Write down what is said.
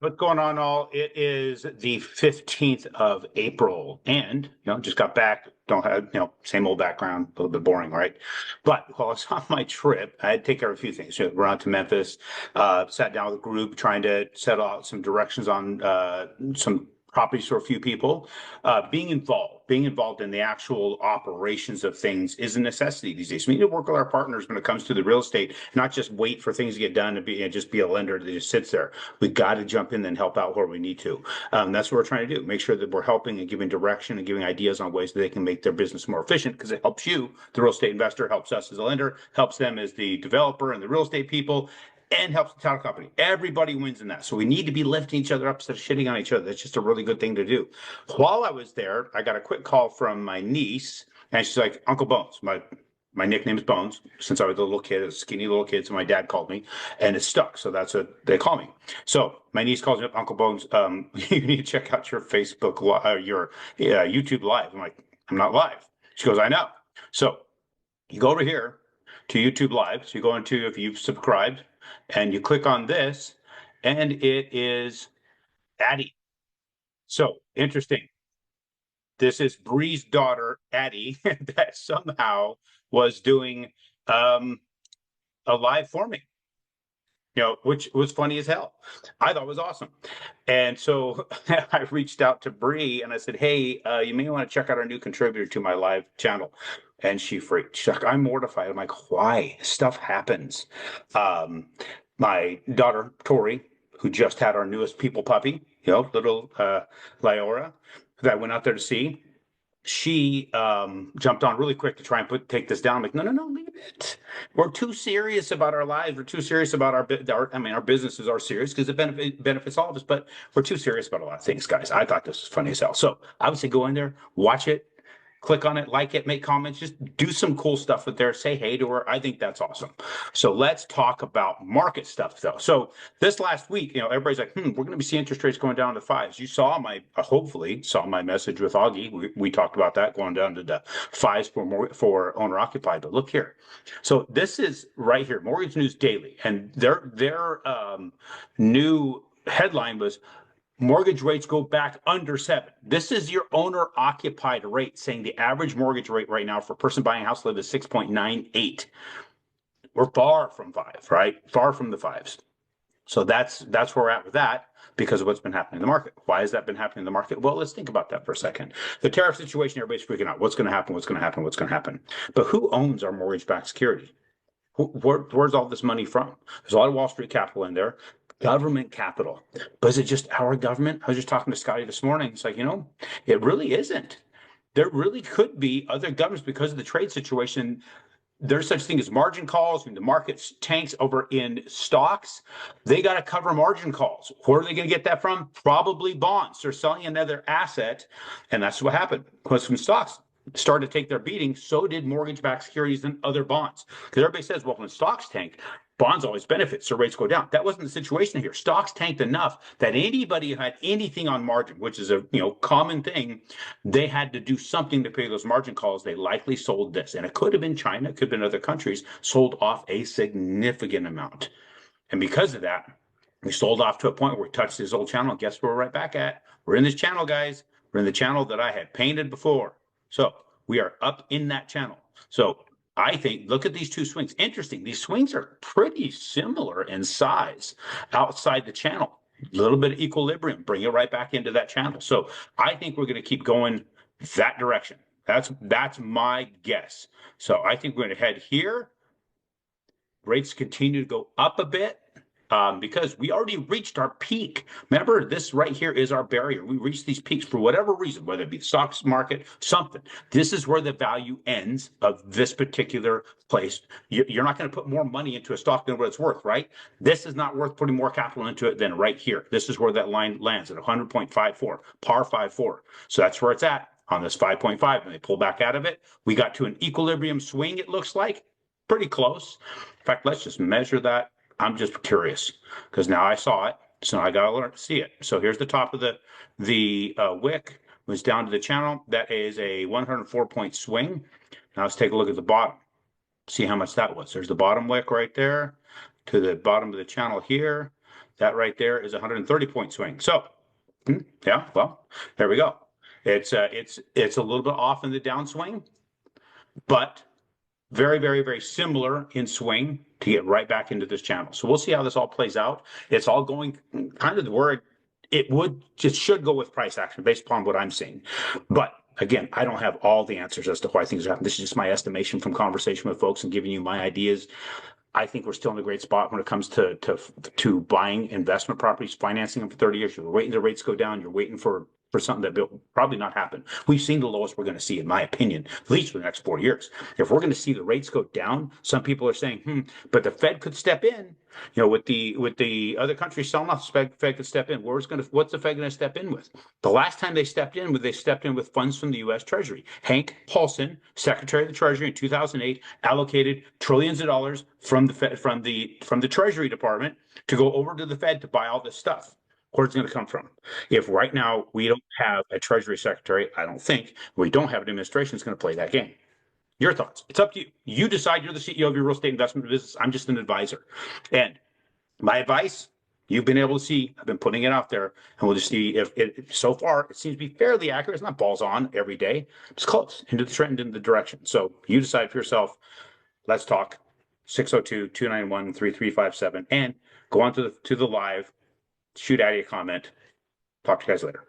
What's going on, all? It is the 15th of April, and just got back. Don't have, same old background, a little bit boring, right? But while I was on my trip, I had to take care of a few things. We're out to Memphis, sat down with a group trying to settle out some directions on some properties for a few people. Being involved in the actual operations of things is a necessity these days. We need to work with our partners when it comes to the real estate, not just wait for things to get done and just be a lender that just sits there. We got to jump in and help out where we need to. That's what we're trying to do. Make sure that we're helping and giving direction and giving ideas on ways that they can make their business more efficient, because it helps you, the real estate investor, helps us as a lender, helps them as the developer and the real estate people, and helps the title company. Everybody wins in that. So we need to be lifting each other up instead of shitting on each other. That's just a really good thing to do. While I was there, I got a quick call from my niece, and she's like, Uncle Bones. My nickname is Bones since I was a little kid, a skinny little kid. So my dad called me, and it stuck. So that's what they call me. So my niece calls me up, Uncle Bones. You need to check out your Facebook, your YouTube live. I'm like, I'm not live. She goes, I know. So you go over here to YouTube Live. So you go into, if you've subscribed, and you click on this, and it is Addie. So interesting. This is Bree's daughter, Addie, that somehow was doing a live for me, which was funny as hell. I thought it was awesome. And so I reached out to Bree and I said, hey, you may want to check out our new contributor to my live channel. And she freaked. She's like, I'm mortified. I'm like, why? Stuff happens. My daughter, Tori, who just had our newest people puppy, little Lyora, that I went out there to see, she jumped on really quick to try and take this down. I'm like, no, no, no, leave it. We're too serious about our lives. We're too serious about our businesses are serious because it benefits all of us, but we're too serious about a lot of things, guys. I thought this was funny as hell. So I would say go in there, watch it, click on it, like it, make comments, just do some cool stuff with there. Say hey to her. I think that's awesome. So let's talk about market stuff, though. So this last week, everybody's like, we're going to see interest rates going down to fives. You saw hopefully saw my message with Augie. We talked about that going down to the fives for owner occupied. But look here. So this is right here, Mortgage News Daily, and their new headline was, mortgage rates go back under 7. This is your owner occupied rate, saying the average mortgage rate right now for a person buying a house live is 6.98. We're far from 5, right? Far from the fives. So that's where we're at with that, because of what's been happening in the market. Why has that been happening in the market? Well, let's think about that for a second. The tariff situation, everybody's freaking out. What's going to happen? What's going to happen? What's going to happen? But who owns our mortgage-backed security? Where's all this money from? There's a lot of Wall Street capital in there, government capital. But is it just our government? I was just talking to Scotty this morning. It's like, it really isn't. There really could be other governments because of the trade situation. There's such thing as margin calls. When the market tanks over in stocks, they got to cover margin calls. Where are they going to get that from? Probably bonds. They're selling another asset, and that's what happened. Because when stocks started to take their beating, so did mortgage-backed securities and other bonds. Because everybody says, well, when stocks tank, bonds always benefit, so rates go down. That wasn't the situation here. Stocks tanked enough that anybody who had anything on margin, which is a common thing, they had to do something to pay those margin calls. They likely sold this, and it could have been China, it could have been other countries, sold off a significant amount. And because of that, we sold off to a point where we touched this old channel. And guess where we're right back at? We're in this channel, guys. We're in the channel that I had painted before. So we are up in that channel. So I think, look at these two swings. Interesting. These swings are pretty similar in size outside the channel. A little bit of equilibrium, bring it right back into that channel. So I think we're going to keep going that direction. That's my guess. So I think we're going to head here. Rates continue to go up a bit. Because we already reached our peak. Remember, this right here is our barrier. We reached these peaks for whatever reason, whether it be the stocks market, something. This is where the value ends of this particular place. You're not going to put more money into a stock than what it's worth, right? This is not worth putting more capital into it than right here. This is where that line lands at 100.54, par 5.4. So that's where it's at on this 5.5. And they pull back out of it. We got to an equilibrium swing, it looks like. Pretty close. In fact, let's just measure that. I'm just curious because now I saw it, so I got to learn to see it. So here's the top of the wick was down to the channel. That is a 104-point swing. Now let's take a look at the bottom. See how much that was. There's the bottom wick right there to the bottom of the channel here. That right there is a 130-point swing. So, yeah, well, there we go. It's a little bit off in the downswing, but very, very, very similar in swing to get right back into this channel. So we'll see how this all plays out. It's all going kind of where it should go with price action based upon what I'm seeing. But again, I don't have all the answers as to why things are happening. This is just my estimation from conversation with folks and giving you my ideas. I think we're still in a great spot when it comes to buying investment properties, financing them for 30 years. You're waiting the rates go down. You're waiting for something that will probably not happen. We've seen the lowest we're going to see, in my opinion, at least for the next 4 years. If we're going to see the rates go down, some people are saying, but the Fed could step in. With the other countries selling off, the Fed could step in. What's the Fed going to step in with? The last time they stepped in with funds from the U.S. Treasury. Hank Paulson, Secretary of the Treasury in 2008, allocated trillions of dollars from the Fed, from the Treasury Department to go over to the Fed to buy all this stuff. Where's it going to come from? If right now we don't have a Treasury Secretary, I don't think we don't have an administration that's going to play that game. Your thoughts? It's up to you. You decide. You're the CEO of your real estate investment business. I'm just an advisor. And my advice, you've been able to see, I've been putting it out there, and we'll just see if it, so far, it seems to be fairly accurate. It's not balls on every day. It's close into the trend, in the direction. So you decide for yourself. Let's talk. 602-291-3357. And go on to the live. Shoot at a comment. Talk to you guys later.